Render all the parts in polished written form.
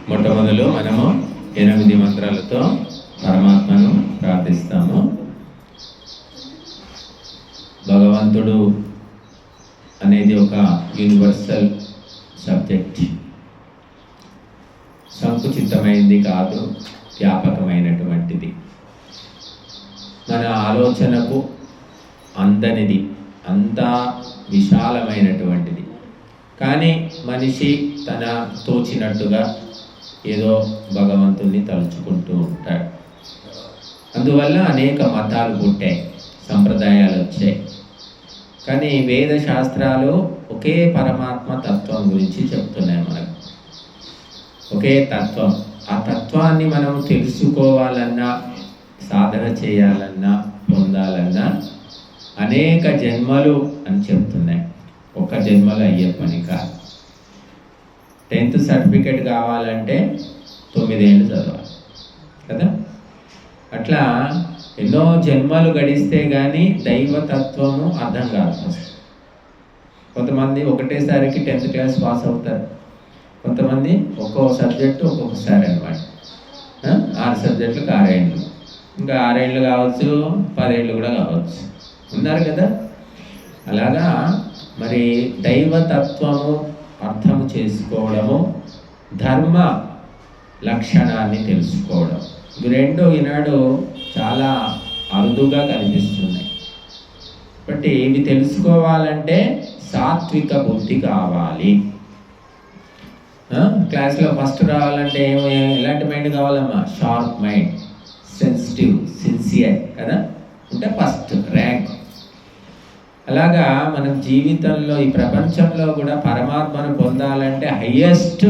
మొట్టమొదలు మనము 8 మంత్రాలతో పరమాత్మను ప్రార్థిస్తాము. భగవంతుడు అనేది ఒక యూనివర్సల్ సబ్జెక్ట్, సంకుచితమైనది కాదు, వ్యాపకమైనటువంటిది, మన ఆలోచనకు అందనిది, అంతా విశాలమైనటువంటిది. కానీ మనిషి తన తోచినట్టుగా ఏదో భగవంతుణ్ణి తలుచుకుంటూ ఉంటాడు. అందువల్ల అనేక మతాలు పుట్టాయి, సంప్రదాయాలు వచ్చాయి. కానీ వేద శాస్త్రాలు ఒకే పరమాత్మ తత్వం గురించి చెప్తున్నాయి మనకు. ఒకే తత్వం. ఆ తత్వాన్ని మనం తెలుసుకోవాలన్నా, సాధన చేయాలన్నా, పొందాలన్నా అనేక జన్మలు అని చెప్తున్నాయి. ఒక జన్మలో అయ్యే పని కాదు. 10th సర్టిఫికేట్ కావాలంటే 9 ఏళ్ళు చదవాలి కదా. అట్లా ఎన్నో జన్మలు గడిస్తే కానీ దైవతత్వము అర్థం కాదు. కొంతమంది ఒకటేసారికి 10th క్లాస్ పాస్ అవుతారు, కొంతమంది ఒక్కొక్క సబ్జెక్టు ఒక్కొక్కసారి అనమాట. 6 సబ్జెక్టులకు 6 ఏళ్ళు, ఇంకా 6 ఏళ్ళు కావచ్చు, 10 ఏళ్ళు కూడా కావచ్చు, ఉన్నారు కదా. అలాగా మరి దైవతత్వము అర్థం చేసుకోవడము, ధర్మ లక్షణాన్ని తెలుసుకోవడం, ఇవి రెండు ఈనాడు చాలా అరుదుగా కనిపిస్తున్నాయి. కాబట్టి ఇవి తెలుసుకోవాలంటే సాత్విక బుద్ధి కావాలి. క్లాస్లో ఫస్ట్ రావాలంటే ఎలాంటి మైండ్ కావాలమ్మా? షార్ప్ మైండ్, సెన్సిటివ్, సిన్సియర్ కదా, అంటే ఫస్ట్ ర్యాంక్. అలాగా మనం జీవితంలో ఈ ప్రపంచంలో కూడా పరమాత్మను పొందాలంటే హయ్యెస్ట్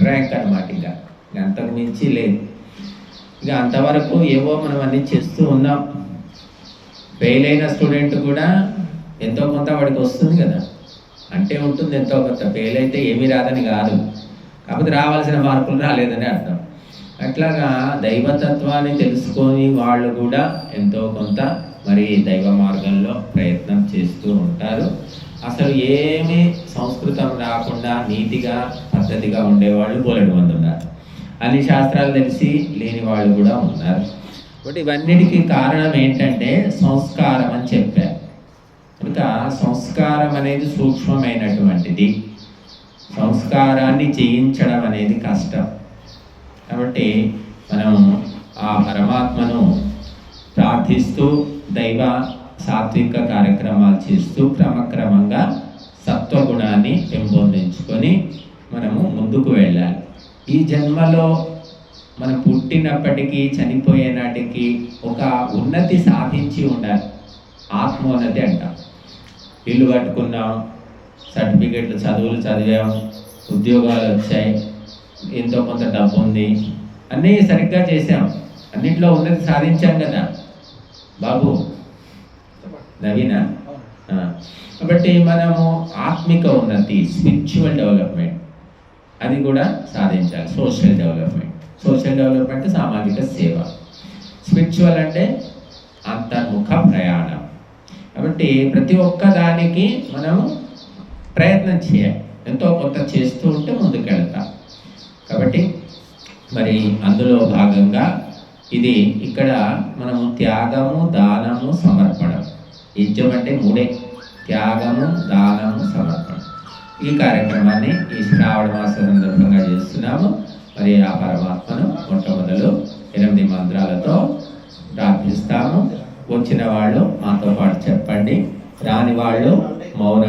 ర్యాంక్ అనమాట. ఇక అంతకు మించి లేదు. ఇక అంతవరకు ఏవో మనం అన్నీ చేస్తూ ఉన్నాం. ఫెయిల్ అయిన స్టూడెంట్ కూడా ఎంతో కొంత వాడికి వస్తుంది కదా, అంటే ఉంటుంది ఎంతో కొంత. ఫెయిల్ అయితే ఏమీ రాదని కాదు, కాకపోతే రావాల్సిన మార్కులు రాలేదని అర్థం. అట్లాగా దైవతత్వాన్ని తెలుసుకొని వాళ్ళు కూడా ఎంతో కొంత మరి దైవ మార్గంలో ప్రయత్నం చేస్తూ ఉంటారు. అసలు ఏమీ సంస్కృతం రాకుండా నీతిగా పద్ధతిగా ఉండేవాళ్ళు బోలెడు మంది ఉన్నారు. అన్ని శాస్త్రాలు తెలిసి లేని వాళ్ళు కూడా ఉన్నారు. కాబట్టి ఇవన్నిటికీ కారణం ఏంటంటే సంస్కారం అని చెప్పారు. కనుక సంస్కారం అనేది సూక్ష్మమైనటువంటిది, సంస్కారాన్ని చేయించడం అనేది కష్టం. కాబట్టి మనం ఆ పరమాత్మను ప్రార్థిస్తూ దైవ సాత్విక కార్యక్రమాలు చేస్తూ క్రమక్రమంగా సత్వగుణాన్ని పెంపొందించుకొని మనము ముందుకు వెళ్ళాలి. ఈ జన్మలో మనం పుట్టినప్పటికీ చనిపోయే నాటికి ఒక ఉన్నతి సాధించి ఉండాలి. ఆత్మోన్నతి అంటాం. ఇల్లు కట్టుకున్నాం, సర్టిఫికెట్లు, చదువులు చదివాం, ఉద్యోగాలు వచ్చాయి, ఎంతో కొంత డబ్బు ఉంది, అన్నీ సరిగ్గా చేసాం, అన్నింటిలో ఉన్నతి సాధించాం కదా బాబు, నవీనా. కాబట్టి మనము ఆత్మిక ఉన్నతి, స్పిరిచువల్ డెవలప్మెంట్ అది కూడా సాధించాలి. సోషల్ డెవలప్మెంట్ సామాజిక సేవ, స్పిరిచువల్ అంటే అంతర్ముఖ ప్రయాణం. కాబట్టి ప్రతి ఒక్క దానికి మనము ప్రయత్నం చేయాలి, ఎంతో కొంత చేస్తూ ఉంటే ముందుకెళ్తాం. కాబట్టి మరి అందులో భాగంగా ఇది ఇక్కడ మనము త్యాగము, దానము, సమర్పణం. యజ్ఞం అంటే 3: త్యాగము, దానము, సమర్పణం. ఈ కార్యక్రమాన్ని ఈ శ్రావణ మాస సందర్భంగా చేస్తున్నాము. మరి ఆ పరమాత్మను మొట్టమొదలు 8 మంత్రాలతో ప్రార్థిస్తాము. వచ్చిన వాళ్ళు మాతో పాటు చెప్పండి, రాని వాళ్ళు మౌన